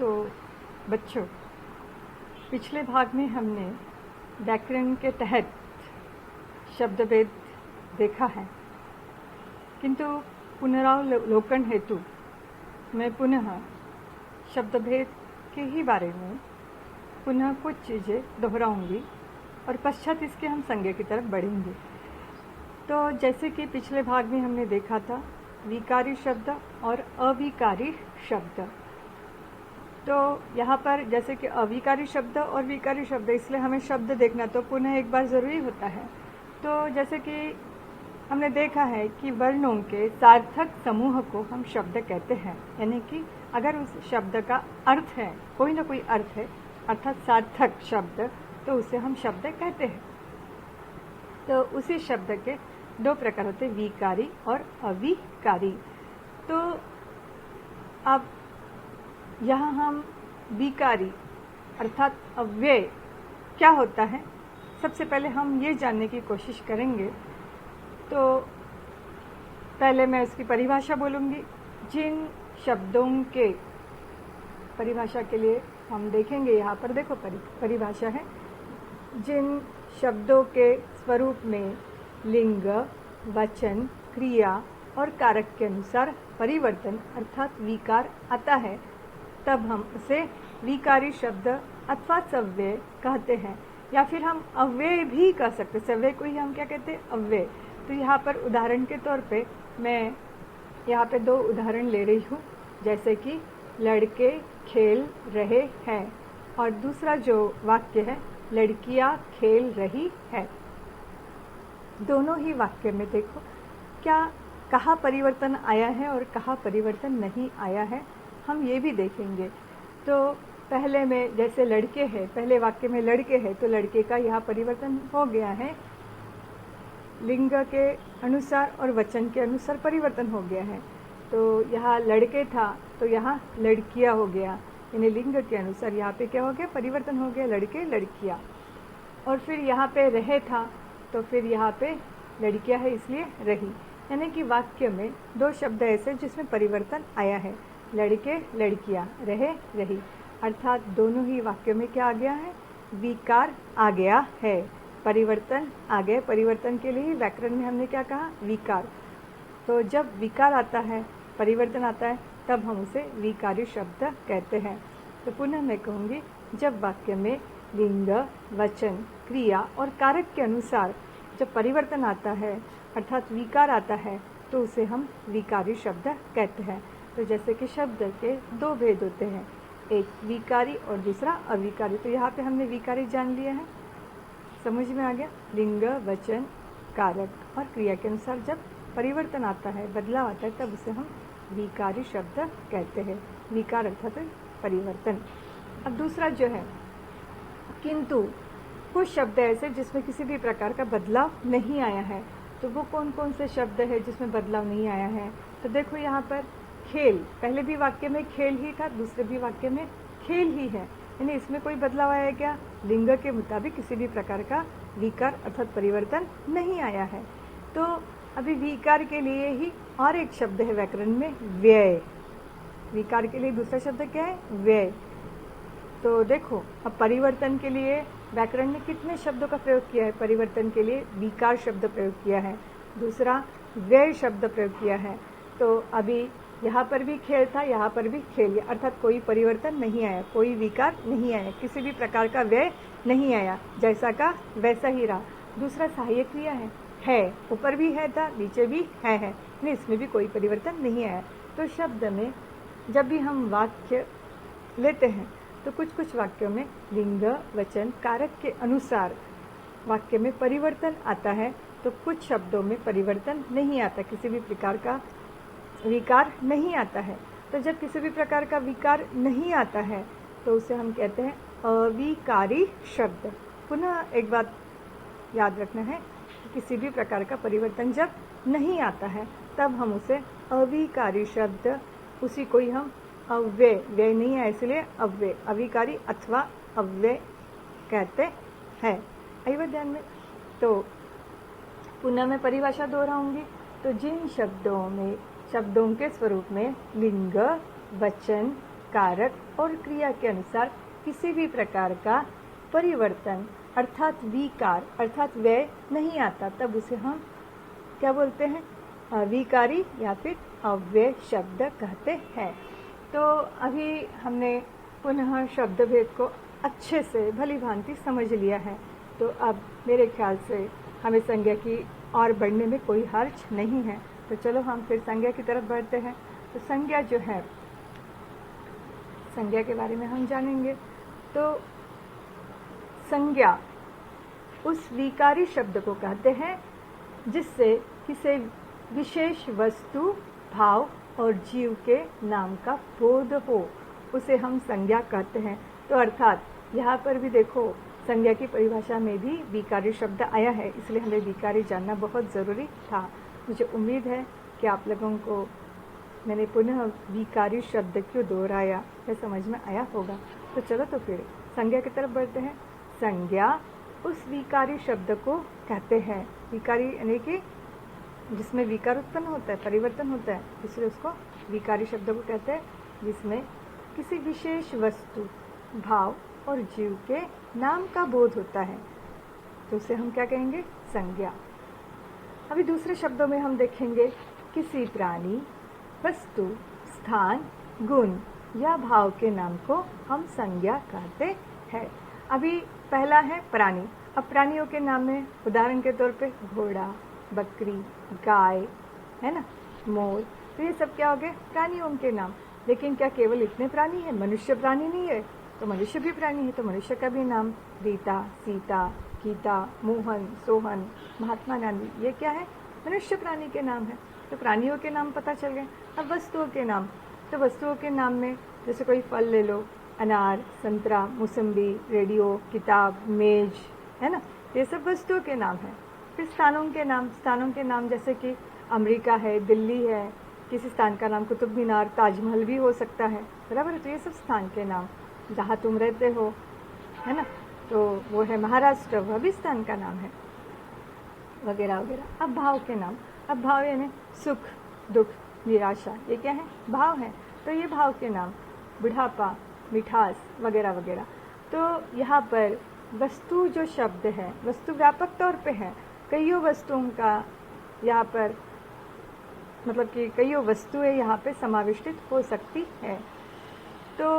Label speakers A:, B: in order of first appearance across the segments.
A: तो बच्चों, पिछले भाग में हमने व्याकरण के तहत शब्दभेद देखा है, किंतु पुनरावलोकन हेतु मैं पुनः शब्दभेद के ही बारे में पुनः कुछ चीज़ें दोहराऊंगी और पश्चात इसके हम संज्ञा की तरफ बढ़ेंगे। तो जैसे कि पिछले भाग में हमने देखा था विकारी शब्द और अविकारी शब्द। तो यहाँ पर जैसे कि अविकारी शब्द और विकारी शब्द, इसलिए हमें शब्द देखना तो पुनः एक बार ज़रूरी होता है। तो जैसे कि हमने देखा है कि वर्णों के सार्थक समूह को हम शब्द कहते हैं, यानी कि अगर उस शब्द का अर्थ है, कोई ना कोई अर्थ है, अर्थात सार्थक शब्द, तो उसे हम शब्द कहते हैं। तो उसी शब्द के दो प्रकार होते हैं, विकारी और अविकारी। तो अब यहाँ हम विकारी अर्थात अव्यय क्या होता है, सबसे पहले हम ये जानने की कोशिश करेंगे। तो पहले मैं उसकी परिभाषा बोलूँगी। जिन शब्दों के परिभाषा के लिए हम देखेंगे, यहाँ पर देखो परिभाषा है, जिन शब्दों के स्वरूप में लिंग, वचन, क्रिया और कारक के अनुसार परिवर्तन अर्थात विकार आता है, तब हम उसे विकारी शब्द अथवा सव्यय कहते हैं, या फिर हम अव्यय भी कह सकते हैं। सव्यय को ही हम क्या कहते हैं, अव्यय। तो यहाँ पर उदाहरण के तौर पे मैं यहाँ पे दो उदाहरण ले रही हूँ, जैसे कि लड़के खेल रहे हैं और दूसरा जो वाक्य है लड़कियाँ खेल रही है। दोनों ही वाक्य में देखो क्या कहाँ परिवर्तन आया है और कहाँ परिवर्तन नहीं आया है, हम ये भी देखेंगे। तो पहले में जैसे लड़के हैं, पहले वाक्य में लड़के हैं, तो लड़के का यहाँ परिवर्तन हो गया है, लिंग के अनुसार और वचन के अनुसार परिवर्तन हो गया है। तो यहाँ लड़के था तो यहाँ लड़कियाँ हो गया, यानी लिंग के अनुसार यहाँ पे क्या हो गया, परिवर्तन हो गया, लड़के लड़कियाँ। और फिर यहाँ पे रहे था तो फिर यहाँ पे लड़कियाँ है इसलिए रही, यानी कि वाक्य में दो शब्द ऐसे जिसमें परिवर्तन आया है, लड़के लड़कियाँ, रहे रही, अर्थात दोनों ही वाक्यों में क्या आ गया है, विकार आ गया है, परिवर्तन आ गए। परिवर्तन के लिए ही व्याकरण में हमने क्या कहा, विकार। तो जब विकार आता है, परिवर्तन आता है, तब हम उसे विकारी शब्द कहते हैं। तो पुनः मैं कहूँगी, जब वाक्य में लिंग, वचन, क्रिया और कारक के अनुसार जब परिवर्तन आता है अर्थात विकार आता है, तो उसे हम विकारी शब्द कहते हैं। तो जैसे कि शब्द के दो भेद होते हैं, एक विकारी और दूसरा अविकारी। तो यहाँ पे हमने विकारी जान लिया है, समझ में आ गया। लिंग, वचन, कारक और क्रिया के अनुसार जब परिवर्तन आता है, बदलाव आता है, तब उसे हम विकारी शब्द कहते हैं। विकार अर्थात परिवर्तन। अब दूसरा जो है, किंतु कुछ शब्द ऐसे जिसमें किसी भी प्रकार का बदलाव नहीं आया है। तो वो कौन कौन से शब्द है जिसमें बदलाव नहीं आया है? तो देखो यहाँ पर खेल, पहले भी वाक्य में खेल ही था, दूसरे भी वाक्य में खेल ही है, यानी इसमें कोई बदलाव आया क्या? लिंग के मुताबिक किसी भी प्रकार का विकार अर्थात परिवर्तन नहीं आया है। तो अभी विकार के लिए ही और एक शब्द है व्याकरण में, व्यय। विकार के लिए दूसरा शब्द क्या है, व्यय। तो देखो अब परिवर्तन के लिए व्याकरण ने कितने शब्दों का प्रयोग किया है? परिवर्तन के लिए विकार शब्द प्रयोग किया है, दूसरा व्यय शब्द प्रयोग किया है। तो अभी यहाँ पर भी खेल था, यहाँ पर भी खेल, अर्थात कोई परिवर्तन नहीं आया, कोई विकार नहीं आया, किसी भी प्रकार का व्यय नहीं आया, जैसा का वैसा ही रहा। दूसरा सहायक क्रिया है, ऊपर भी है था, नीचे भी है, नहीं, इसमें भी कोई परिवर्तन नहीं आया। तो शब्द में जब भी हम वाक्य लेते हैं तो कुछ कुछ वाक्यों में लिंग, वचन, कारक के अनुसार वाक्य में परिवर्तन आता है, तो कुछ शब्दों में परिवर्तन नहीं आता, किसी भी प्रकार का विकार नहीं आता है। तो जब किसी भी प्रकार का विकार नहीं आता है तो उसे हम कहते हैं अविकारी शब्द। पुनः एक बात याद रखना है कि किसी भी प्रकार का परिवर्तन जब नहीं आता है तब हम उसे अविकारी शब्द, उसी को ही हम अव्यय, व्यय नहीं है इसलिए अव्यय, अविकारी अथवा अव्यय कहते हैं। आइए ध्यान में। तो पुनः मैं परिभाषा दोहराऊंगी। तो जिन शब्दों के स्वरूप में लिंग, वचन, कारक और क्रिया के अनुसार किसी भी प्रकार का परिवर्तन अर्थात विकार अर्थात व्यय नहीं आता, तब उसे हम क्या बोलते हैं? विकारी या फिर अव्यय शब्द कहते हैं। तो अभी हमने पुनः शब्द भेद को अच्छे से भली भांति समझ लिया है, तो अब मेरे ख्याल से हमें संज्ञा की और बढ़ने में कोई हर्ज नहीं है। तो चलो हम फिर संज्ञा की तरफ बढ़ते हैं। तो संज्ञा जो है, संज्ञा के बारे में हम जानेंगे। तो संज्ञा उस विकारी शब्द को कहते हैं जिससे किसी विशेष वस्तु, भाव और जीव के नाम का बोध हो, उसे हम संज्ञा कहते हैं। तो अर्थात यहाँ पर भी देखो, संज्ञा की परिभाषा में भी विकारी शब्द आया है, इसलिए हमें विकारी जानना बहुत ज़रूरी था। मुझे उम्मीद है कि आप लोगों को मैंने पुनः विकारी शब्द क्यों दोहराया यह समझ में आया होगा। तो चलो तो फिर संज्ञा की तरफ बढ़ते हैं। संज्ञा उस विकारी शब्द को कहते हैं, विकारी यानी कि जिसमें विकार उत्पन्न होता है, परिवर्तन होता है, इसलिए उसको विकारी शब्द को कहते हैं, जिसमें किसी विशेष वस्तु, भाव और जीव के नाम का बोध होता है, तो उसे हम क्या कहेंगे? संज्ञा। अभी दूसरे शब्दों में हम देखेंगे, किसी प्राणी, वस्तु, स्थान, गुण या भाव के नाम को हम संज्ञा कहते हैं। अभी पहला है प्राणी। अब प्राणियों के नाम में उदाहरण के तौर पे घोड़ा, बकरी, गाय, है ना, मोर, तो ये सब क्या हो गए? प्राणियों के नाम। लेकिन क्या केवल इतने प्राणी हैं? मनुष्य प्राणी नहीं है, तो मनुष्य भी प्राणी है, तो मनुष्य का भी नाम रीता, सीता, गीता, मोहन, सोहन, महात्मा गांधी, ये क्या है? मनुष्य प्राणी के नाम है। तो प्राणियों के नाम पता चल गए। अब वस्तुओं के नाम, तो वस्तुओं के नाम में जैसे कोई फल ले लो, अनार, संतरा, मौसम्बी, रेडियो, किताब, मेज, है ना, ये सब वस्तुओं के नाम है। फिर स्थानों के नाम, स्थानों के नाम जैसे कि अमेरिका है, दिल्ली है, किसी स्थान का नाम कुतुब मीनार, ताजमहल भी हो सकता है, बराबर है। तो ये सब स्थान के नाम, जहाँ तुम रहते हो, है ना, तो वो है महाराष्ट्र, वह भी स्थान का नाम है, वगैरह वगैरह। अब भाव के नाम, अब भाव यानी सुख, दुख, निराशा, ये क्या है? भाव है। तो ये भाव के नाम, बुढ़ापा, मिठास, वगैरह वगैरह। तो यहाँ पर वस्तु जो शब्द है, वस्तु व्यापक तौर पे है, कईयों वस्तुओं का यहाँ पर मतलब कि कईयों वस्तुएं यहाँ पे समाविष्टित हो सकती है। तो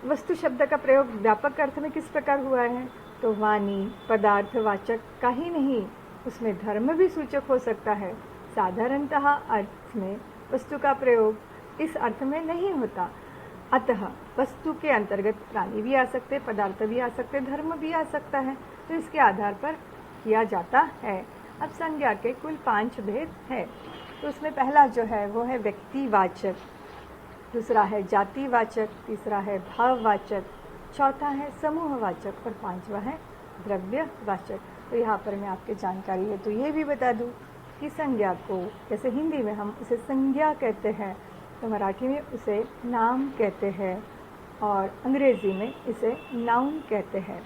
A: वस्तु शब्द का प्रयोग व्यापक अर्थ में किस प्रकार हुआ है? तो वाणी, पदार्थवाचक का ही नहीं, उसमें धर्म भी सूचक हो सकता है। साधारणतः अर्थ में वस्तु का प्रयोग इस अर्थ में नहीं होता, अतः वस्तु के अंतर्गत प्राणी भी आ सकते, पदार्थ भी आ सकते, धर्म भी आ सकता है, तो इसके आधार पर किया जाता है। अब संज्ञा के कुल 5 भेद है। तो उसमें पहला जो है वो है व्यक्तिवाचक, दूसरा है जातिवाचक, तीसरा है भाववाचक, चौथा है समूहवाचक और 5वां है द्रव्यवाचक। तो यहाँ पर मैं आपके जानकारी है तो ये भी बता दूँ कि संज्ञा को जैसे हिंदी में हम उसे संज्ञा कहते हैं, तो मराठी में उसे नाम कहते हैं और अंग्रेज़ी में इसे नाउन कहते हैं।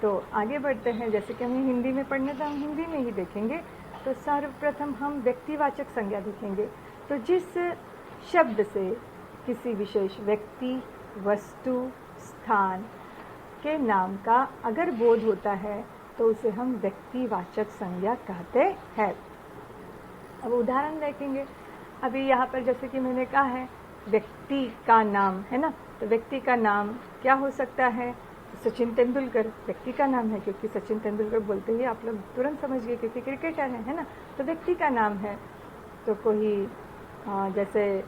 A: तो आगे बढ़ते हैं, जैसे कि हमें हिंदी में पढ़ने तो हम हिंदी में ही देखेंगे। तो सर्वप्रथम हम व्यक्तिवाचक संज्ञा देखेंगे। तो जिस शब्द से किसी विशेष व्यक्ति, वस्तु, स्थान के नाम का अगर बोध होता है तो उसे हम व्यक्तिवाचक संज्ञा कहते हैं। अब उदाहरण देखेंगे। अभी यहाँ पर जैसे कि मैंने कहा है व्यक्ति का नाम, है ना, तो व्यक्ति का नाम क्या हो सकता है? सचिन तेंदुलकर व्यक्ति का नाम है, क्योंकि सचिन तेंदुलकर बोलते ही आप लोग तुरंत समझ गए क्योंकि क्रिकेटर है ना, तो व्यक्ति का नाम है। तो कोई जैसे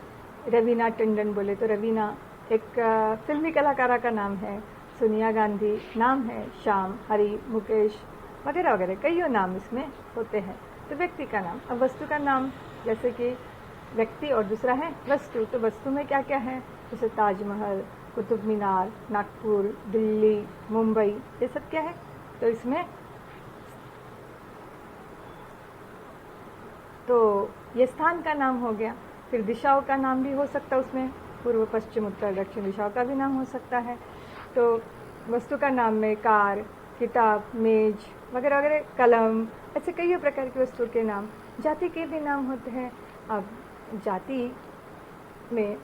A: रवीना टंडन बोले तो रवीना एक फिल्मी कलाकारा का नाम है, सोनिया गांधी नाम है, श्याम, हरी, मुकेश वगैरह वगैरह कईयों नाम इसमें होते हैं। तो व्यक्ति का नाम। अब वस्तु का नाम, जैसे कि व्यक्ति और दूसरा है वस्तु, तो वस्तु में क्या क्या है? जैसे ताजमहल, कुतुब मीनार, नागपुर, दिल्ली, मुंबई, ये सब क्या है? तो इसमें तो ये स्थान का नाम हो गया। फिर दिशाओं का नाम भी हो सकता है, उसमें पूर्व, पश्चिम, उत्तर, दक्षिण दिशाओं का भी नाम हो सकता है। तो वस्तु का नाम में कार, किताब, मेज वगैरह वगैरह, कलम, ऐसे कई प्रकार की वस्तुओं के नाम। जाति के भी नाम होते हैं। अब जाति में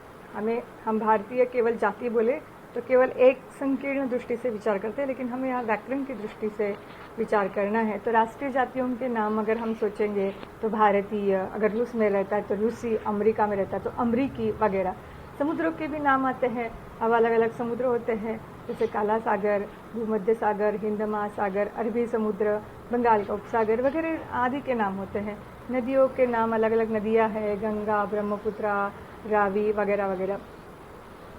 A: हम भारतीय केवल जाति बोले तो केवल एक संकीर्ण दृष्टि से विचार करते हैं, लेकिन हमें यहाँ व्याकरण की दृष्टि से विचार करना है। तो राष्ट्रीय जातियों के नाम अगर हम सोचेंगे तो भारतीय, अगर रूस में रहता है तो रूसी, अमेरिका में रहता है तो अमरीकी वगैरह। समुद्रों के भी नाम आते हैं, अब अलग अलग समुद्र होते हैं, जैसे काला सागर, भूमध्य सागर, हिंद महासागर, अरबी समुद्र, बंगाल का उपसागर वगैरह आदि के नाम होते हैं। नदियों के नाम अलग अलग नदियाँ हैं, गंगा, ब्रह्मपुत्रा, रावी वगैरह वगैरह।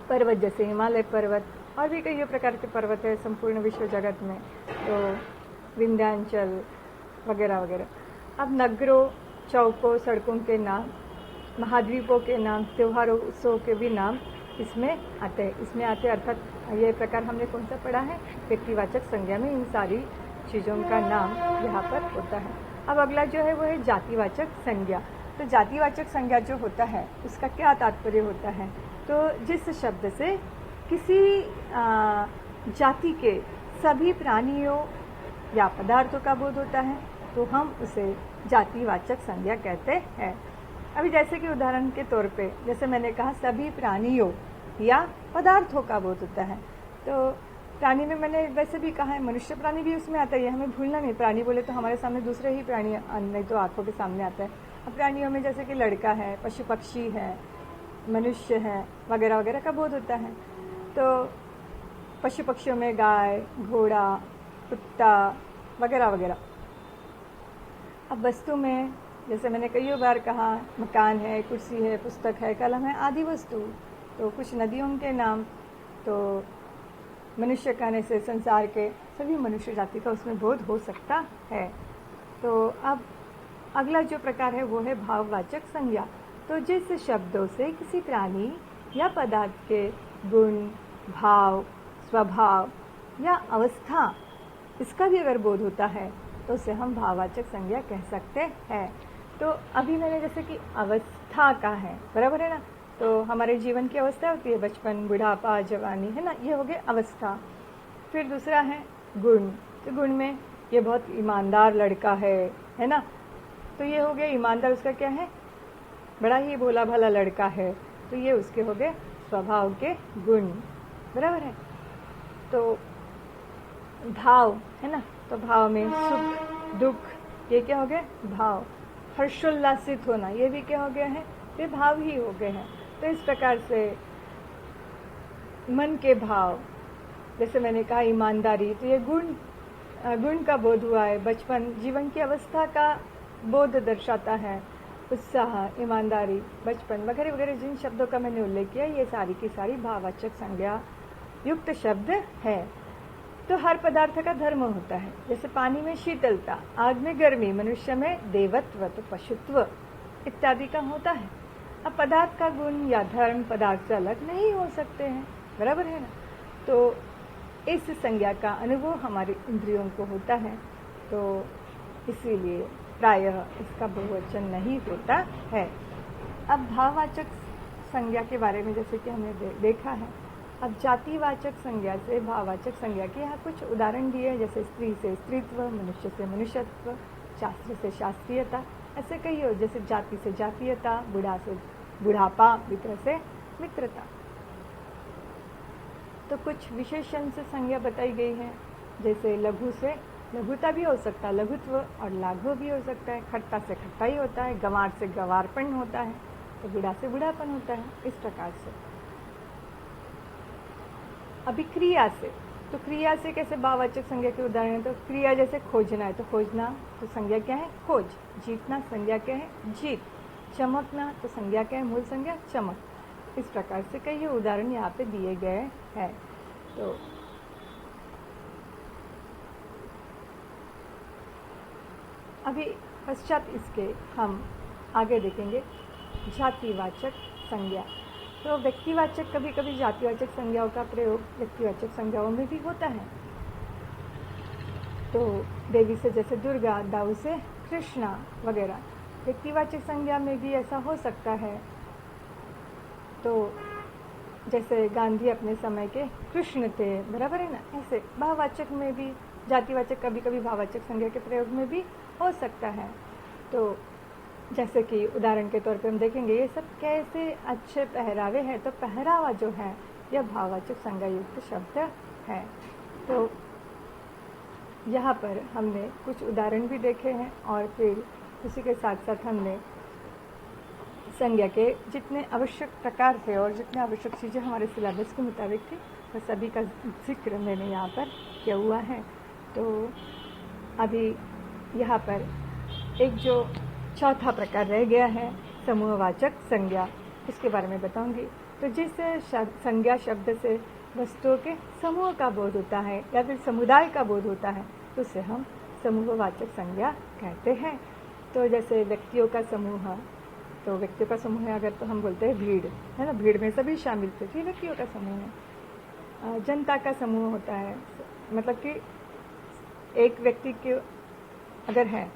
A: पर्वत जैसे हिमालय पर्वत और भी कई प्रकार के पर्वत है संपूर्ण विश्व जगत में, तो विंध्याचल वगैरह वगैरह। अब नगरों, चौकों, सड़कों के नाम, महाद्वीपों के नाम, त्योहारों, उत्सवों के भी नाम इसमें आते हैं। इसमें आते अर्थात ये प्रकार हमने कौन सा पढ़ा है, व्यक्तिवाचक संज्ञा में इन सारी चीज़ों का नाम यहाँ पर होता है। अब अगला जो है वो है जातिवाचक संज्ञा। तो जातिवाचक संज्ञा जो होता है उसका क्या तात्पर्य होता है, तो जिस शब्द से किसी जाति के सभी प्राणियों या पदार्थों का बोध होता है तो हम उसे जातिवाचक संज्ञा कहते हैं। अभी जैसे कि उदाहरण के तौर पे, जैसे मैंने कहा सभी प्राणियों या पदार्थों का बोध होता है, तो प्राणी में मैंने वैसे भी कहा है मनुष्य प्राणी भी उसमें आता है, हमें भूलना नहीं। प्राणी बोले तो हमारे सामने दूसरे ही प्राणी नहीं तो आंखों के सामने आता है। अब प्राणियों में जैसे कि लड़का है, पशु पक्षी है, मनुष्य है वगैरह वगैरह का बोध होता है। तो पशु पक्षियों में गाय, घोड़ा, कुत्ता वगैरह वगैरह। अब वस्तु में जैसे मैंने कई बार कहा मकान है, कुर्सी है, पुस्तक है, कलम है आदि वस्तु। तो कुछ नदियों के नाम, तो मनुष्य कहने से संसार के सभी मनुष्य जाति का उसमें बोध हो सकता है। तो अब अगला जो प्रकार है वो है भाववाचक संज्ञा। तो जिस शब्दों से किसी प्राणी या पदार्थ के गुण, भाव, स्वभाव या अवस्था इसका भी अगर बोध होता है तो उसे हम भाववाचक संज्ञा कह सकते हैं। तो अभी मैंने जैसे कि अवस्था का है, बराबर है ना, तो हमारे जीवन की अवस्था होती है बचपन, बुढ़ापा, जवानी, है ना, ये हो गए अवस्था। फिर दूसरा है गुण। तो गुण में ये बहुत ईमानदार लड़का है ना, तो ये हो गया ईमानदार, उसका क्या है, बड़ा ही भोला भाला लड़का है, तो ये उसके हो गए स्वभाव के गुण, बराबर है। तो भाव है ना, तो भाव में सुख, दुख, ये क्या हो गए भाव। हर्षोल्लासित होना, ये भी क्या हो गया है, ये भाव ही हो गए हैं। तो इस प्रकार से मन के भाव, जैसे मैंने कहा ईमानदारी, तो ये गुण का बोध हुआ है। बचपन जीवन की अवस्था का बोध दर्शाता है। उत्साह, ईमानदारी, बचपन वगैरह वगैरह जिन शब्दों का मैंने उल्लेख किया, ये सारी की सारी भाववाचक संज्ञा युक्त शब्द है। तो हर पदार्थ का धर्म होता है, जैसे पानी में शीतलता, आग में गर्मी, मनुष्य में देवत्व, तो पशुत्व इत्यादि का होता है। अब पदार्थ का गुण या धर्म पदार्थ से अलग नहीं हो सकते हैं, बराबर है ना। तो इस संज्ञा का अनुभव हमारी इंद्रियों को होता है, तो इसीलिए प्रायः इसका बहुवचन नहीं होता है। अब भाववाचक संज्ञा के बारे में जैसे कि हमने देखा है। अब जातिवाचक संज्ञा से भाववाचक संज्ञा के यहाँ कुछ उदाहरण दिए हैं, जैसे स्त्री से स्त्रीत्व, मनुष्य से मनुष्यत्व, शास्त्र से शास्त्रीयता, ऐसे कई हो, जैसे जाति से जातीयता, बूढ़ा से बुढ़ापा, मित्र से मित्रता। तो कुछ विशेषण से संज्ञा बताई गई है, जैसे लघु से लघुता भी हो सकता है, लघुत्व, और लाघव भी हो सकता है, खट्टा से खट्टा ही होता है, गंवार से गंवारपन होता है, तो बूढ़ा से बूढ़ापन होता है, इस प्रकार से। अभी क्रिया से, तो क्रिया से कैसे भाववाचक संज्ञा के उदाहरण है, तो क्रिया जैसे खोजना है, तो खोजना तो संज्ञा क्या है, खोज। जीतना संज्ञा क्या है, जीत। चमकना तो संज्ञा क्या है, मूल संज्ञा चमक। इस प्रकार से कई उदाहरण यहाँ पे दिए गए हैं। तो अभी पश्चात इसके हम आगे देखेंगे जातिवाचक संज्ञा। तो व्यक्तिवाचक, कभी कभी जातिवाचक संज्ञाओं का प्रयोग व्यक्तिवाचक संज्ञाओं में भी होता है। तो देवी से जैसे दुर्गा, दाऊ से कृष्णा वगैरह, व्यक्तिवाचक संज्ञा में भी ऐसा हो सकता है। तो जैसे गांधी अपने समय के कृष्ण थे, बराबर है ना, ऐसे भाववाचक में भी, जातिवाचक कभी कभी भाववाचक संज्ञा के प्रयोग में भी हो सकता है। तो जैसे कि उदाहरण के तौर पे हम देखेंगे ये सब कैसे अच्छे पहरावे हैं, तो पहरावा जो है यह भाववाचक संज्ञा युक्त शब्द है। तो यहाँ पर हमने कुछ उदाहरण भी देखे हैं और फिर उसी के साथ साथ हमने संज्ञा के जितने आवश्यक प्रकार थे और जितने आवश्यक चीज़ें हमारे सिलेबस के मुताबिक थी वह सभी का जिक्र मैंने यहाँ पर किया हुआ है। तो अभी यहाँ पर एक जो चौथा प्रकार रह गया है समूहवाचक संज्ञा, इसके बारे में बताऊंगी। तो जिस संज्ञा शब्द से वस्तुओं के समूह का बोध होता है या फिर समुदाय का बोध होता है तो उसे हम समूहवाचक संज्ञा कहते हैं। तो जैसे व्यक्तियों का समूह, तो व्यक्तियों का समूह है अगर तो हम बोलते हैं भीड़, है ना, भीड़ में सभी शामिल थे, ये व्यक्तियों का समूह है। जनता का समूह होता है, मतलब कि एक व्यक्ति के अगर है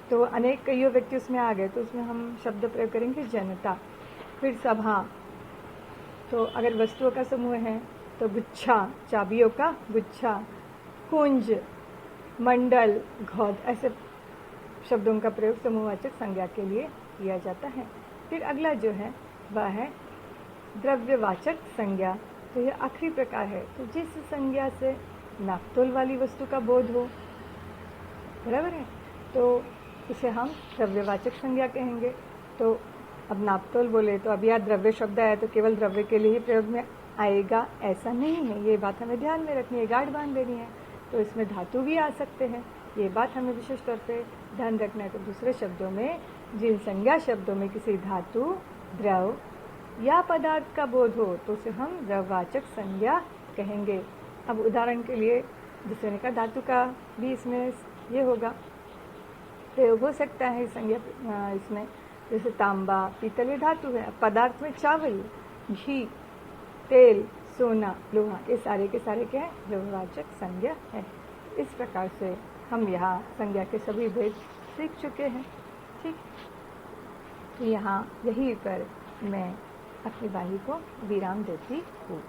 A: तो अनेक कईयों व्यक्ति उसमें आ गए तो उसमें हम शब्द प्रयोग करेंगे जनता। फिर सभा, तो अगर वस्तुओं का समूह है तो गुच्छा, चाबियों का गुच्छा। कुंज, मंडल, घौद, ऐसे शब्दों का प्रयोग समूहवाचक संज्ञा के लिए किया जाता है। फिर अगला जो है वह है द्रव्यवाचक संज्ञा। तो यह आखिरी प्रकार है, तो जिस संज्ञा से नापतोल वाली वस्तु का बोध हो, बराबर है, तो इसे हम द्रव्यवाचक संज्ञा कहेंगे। तो अब नापतोल बोले तो अब यह द्रव्य शब्द आया तो केवल द्रव्य के लिए ही प्रयोग में आएगा ऐसा नहीं है, ये बात हमें ध्यान में रखनी है, गांठ बांध लेनी है। तो इसमें धातु भी आ सकते हैं, ये बात हमें विशेष तौर पे ध्यान रखना है। तो दूसरे शब्दों में जिन संज्ञा शब्दों में किसी धातु, द्रव या पदार्थ का बोध हो तो उसे हम द्रववाचक संज्ञा कहेंगे। अब उदाहरण के लिए जैसे मैंने कहा धातु का भी इसमें ये होगा, प्रयोग हो सकता है संज्ञा इसमें, जैसे तांबा, पीतल, ये धातु है। पदार्थ में चावल, घी, तेल, सोना, लोहा, ये सारे के सारे क्या है, द्रव्यवाचक संज्ञा है। इस प्रकार से हम यहाँ संज्ञा के सभी भेद सीख चुके हैं। ठीक, तो यहाँ यहीं पर मैं अपनी वाणी को विराम देती हूँ।